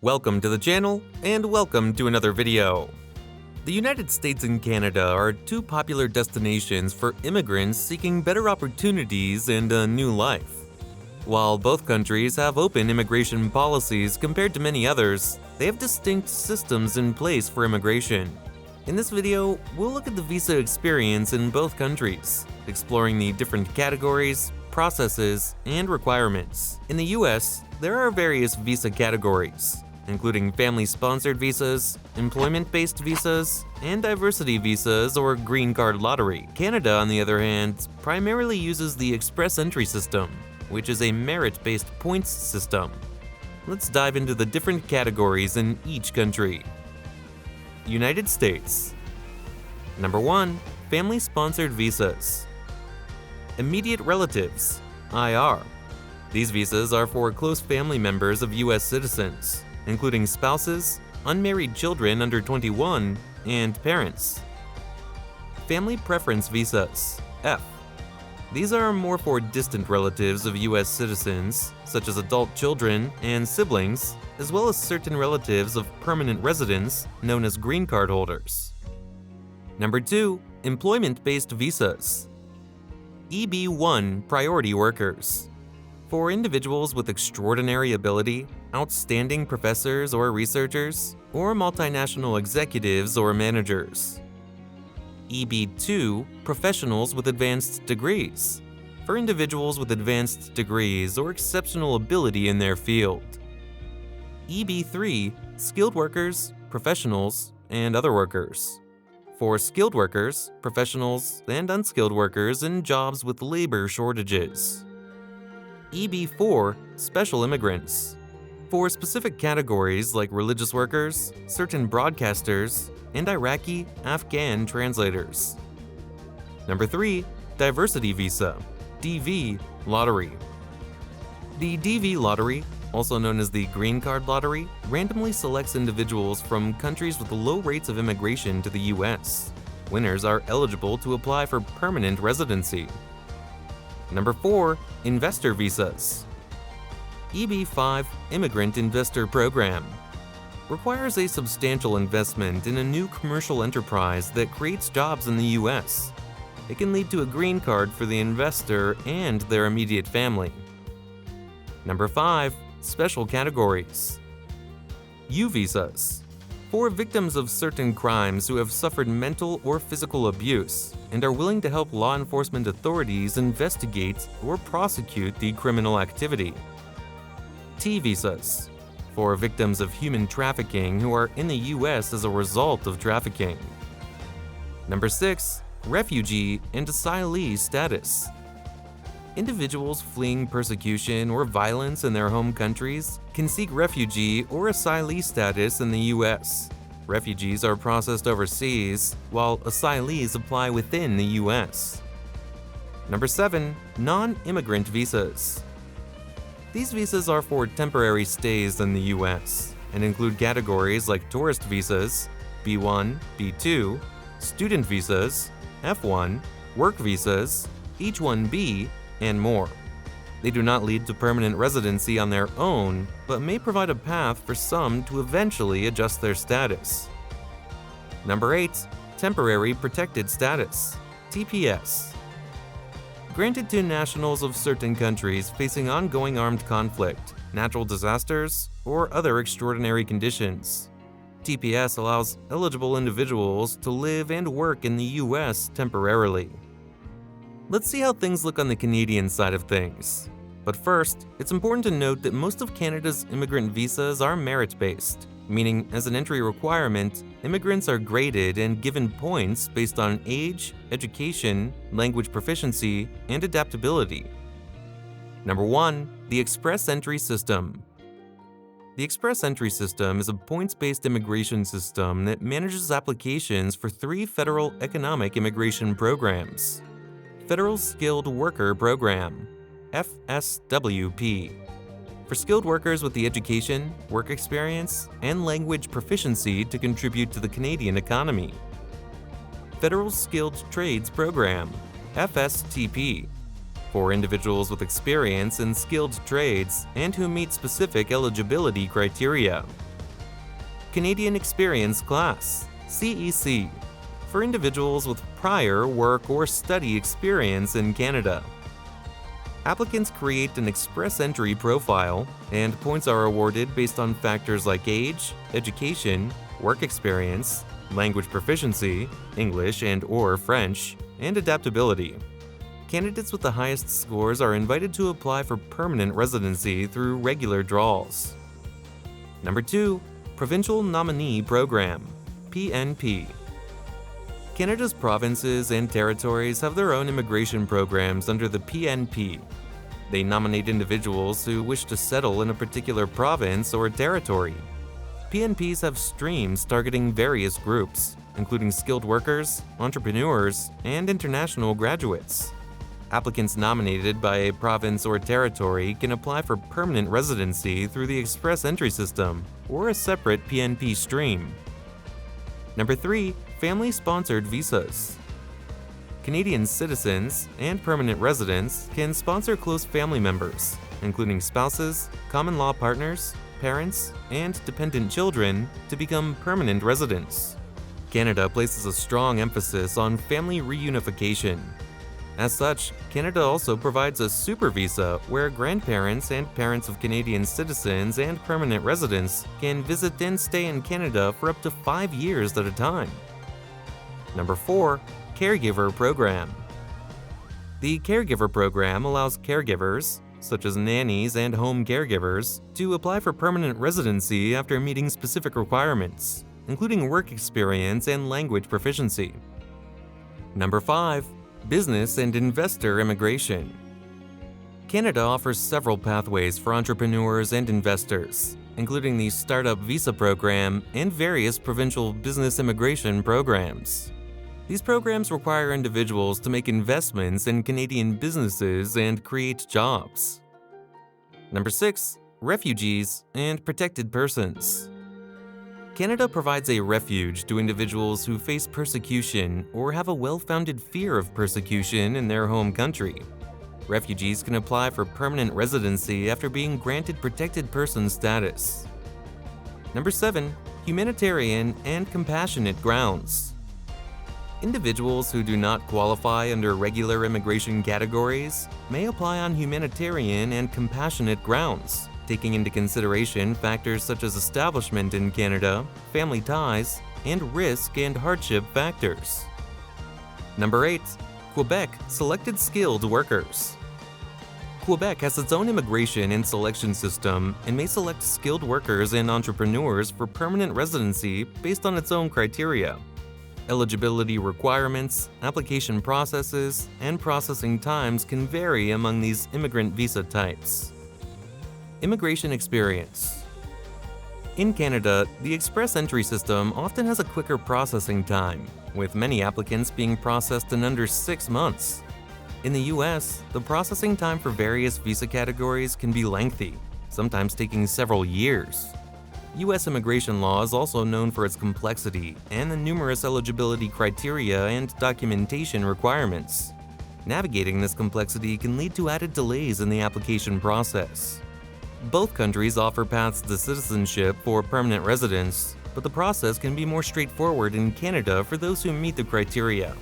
Welcome to the channel, and welcome to another video. The United States and Canada are two popular destinations for immigrants seeking better opportunities and a new life. While both countries have open immigration policies compared to many others, they have distinct systems in place for immigration. In this video, we'll look at the visa experience in both countries, exploring the different categories, processes, and requirements. In the US, there are various visa categories, including family-sponsored visas, employment-based visas, and diversity visas or green card lottery. Canada, on the other hand, primarily uses the express entry system, which is a merit-based points system. Let's dive into the different categories in each country. United States. Number 1. Family-sponsored visas. Immediate relatives, IR. These visas are for close family members of U.S. citizens, including spouses, unmarried children under 21, and parents. Family preference visas, F. These are more for distant relatives of U.S. citizens, such as adult children and siblings, as well as certain relatives of permanent residents known as green card holders. Number 2. Employment-based visas. EB-1 priority workers. For individuals with extraordinary ability, outstanding professors or researchers, or multinational executives or managers. EB-2 professionals with advanced degrees. For individuals with advanced degrees or exceptional ability in their field. EB-3 skilled workers, professionals, and other workers. For skilled workers, professionals, and unskilled workers in jobs with labor shortages. EB-4 special immigrants. For specific categories like religious workers, certain broadcasters, and Iraqi, Afghan translators. Number 3. Diversity visa, DV lottery. The DV lottery, also known as the Green Card Lottery, randomly selects individuals from countries with low rates of immigration to the U.S. Winners are eligible to apply for permanent residency. Number 4. Investor visas. EB-5 Immigrant Investor Program. Requires a substantial investment in a new commercial enterprise that creates jobs in the U.S. It can lead to a green card for the investor and their immediate family. Number 5. Special categories. U visas. For victims of certain crimes who have suffered mental or physical abuse and are willing to help law enforcement authorities investigate or prosecute the criminal activity. T visas. For victims of human trafficking who are in the U.S. as a result of trafficking. Number 6. Refugee and asylee status. Individuals fleeing persecution or violence in their home countries can seek refugee or asylee status in the U.S. Refugees are processed overseas, while asylees apply within the U.S. Number 7. Non-immigrant visas. These visas are for temporary stays in the U.S. and include categories like tourist visas, B1, B2, student visas, F1, work visas, H1B, and more. They do not lead to permanent residency on their own, but may provide a path for some to eventually adjust their status. Number 8. Temporary Protected Status, TPS. Granted to nationals of certain countries facing ongoing armed conflict, natural disasters, or other extraordinary conditions. TPS allows eligible individuals to live and work in the U.S. temporarily. Let's see how things look on the Canadian side of things. But first, it's important to note that most of Canada's immigrant visas are merit-based, meaning as an entry requirement, immigrants are graded and given points based on age, education, language proficiency, and adaptability. Number 1. The Express Entry System. The Express Entry System is a points-based immigration system that manages applications for 3 federal economic immigration programs. Federal Skilled Worker Program, FSWP. For skilled workers with the education, work experience, and language proficiency to contribute to the Canadian economy. Federal Skilled Trades Program, FSTP. for individuals with experience in skilled trades and who meet specific eligibility criteria. Canadian Experience Class, CEC, for individuals with prior work or study experience in Canada. Applicants create an express entry profile, and points are awarded based on factors like age, education, work experience, language proficiency, English and/or French, and adaptability. Candidates with the highest scores are invited to apply for permanent residency through regular draws. Number 2. Provincial Nominee Program, PNP. Canada's provinces and territories have their own immigration programs under the PNP. They nominate individuals who wish to settle in a particular province or territory. PNPs have streams targeting various groups, including skilled workers, entrepreneurs, and international graduates. Applicants nominated by a province or territory can apply for permanent residency through the express entry system or a separate PNP stream. Number 3. Family-sponsored visas. Canadian citizens and permanent residents can sponsor close family members, including spouses, common law partners, parents, and dependent children, to become permanent residents. Canada places a strong emphasis on family reunification. As such, Canada also provides a super visa where grandparents and parents of Canadian citizens and permanent residents can visit and stay in Canada for up to 5 years at a time. Number 4. Caregiver Program. The Caregiver Program allows caregivers, such as nannies and home caregivers, to apply for permanent residency after meeting specific requirements, including work experience and language proficiency. Number 5. Business and investor immigration. Canada offers several pathways for entrepreneurs and investors, including the Startup Visa Program and various provincial business immigration programs. These programs require individuals to make investments in Canadian businesses and create jobs. Number 6. Refugees and protected persons. Canada provides a refuge to individuals who face persecution or have a well-founded fear of persecution in their home country. Refugees can apply for permanent residency after being granted protected person status. Number 7. Humanitarian and compassionate grounds. Individuals who do not qualify under regular immigration categories may apply on humanitarian and compassionate grounds, taking into consideration factors such as establishment in Canada, family ties, and risk and hardship factors. Number 8. Quebec Selected Skilled Workers. Quebec has its own immigration and selection system and may select skilled workers and entrepreneurs for permanent residency based on its own criteria. Eligibility requirements, application processes, and processing times can vary among these immigrant visa types. Immigration experience. In Canada, the express entry system often has a quicker processing time, with many applicants being processed in under 6 months. In the US, the processing time for various visa categories can be lengthy, sometimes taking several years. US immigration law is also known for its complexity and the numerous eligibility criteria and documentation requirements. Navigating this complexity can lead to added delays in the application process. Both countries offer paths to citizenship for permanent residents, but the process can be more straightforward in Canada for those who meet the criteria.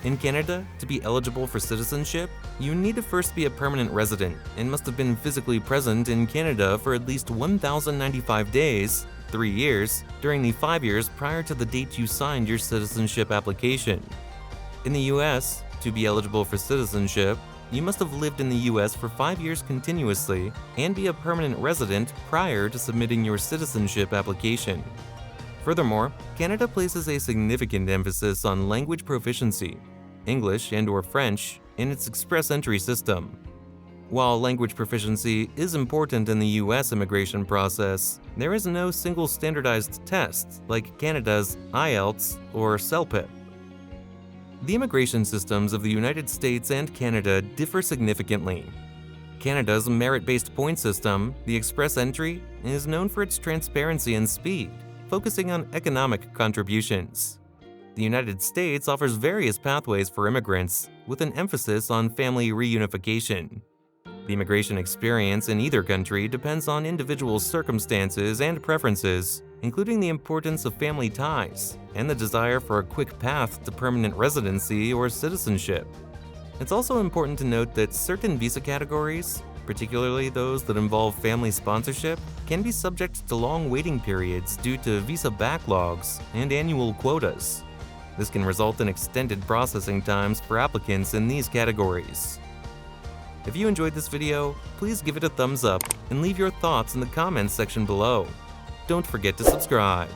In Canada, to be eligible for citizenship, you need to first be a permanent resident and must have been physically present in Canada for at least 1,095 days, 3 years, during the 5 years prior to the date you signed your citizenship application. In the US, to be eligible for citizenship, you must have lived in the US for 5 years continuously and be a permanent resident prior to submitting your citizenship application. Furthermore, Canada places a significant emphasis on language proficiency, English and/or French, in its express entry system. While language proficiency is important in the US immigration process, there is no single standardized test like Canada's IELTS or CELPIP. The immigration systems of the United States and Canada differ significantly. Canada's merit-based point system, the express entry, is known for its transparency and speed, focusing on economic contributions. The United States offers various pathways for immigrants, with an emphasis on family reunification. The immigration experience in either country depends on individual circumstances and preferences, including the importance of family ties and the desire for a quick path to permanent residency or citizenship. It's also important to note that certain visa categories, particularly those that involve family sponsorship, can be subject to long waiting periods due to visa backlogs and annual quotas. This can result in extended processing times for applicants in these categories. If you enjoyed this video, please give it a thumbs up and leave your thoughts in the comments section below. Don't forget to subscribe.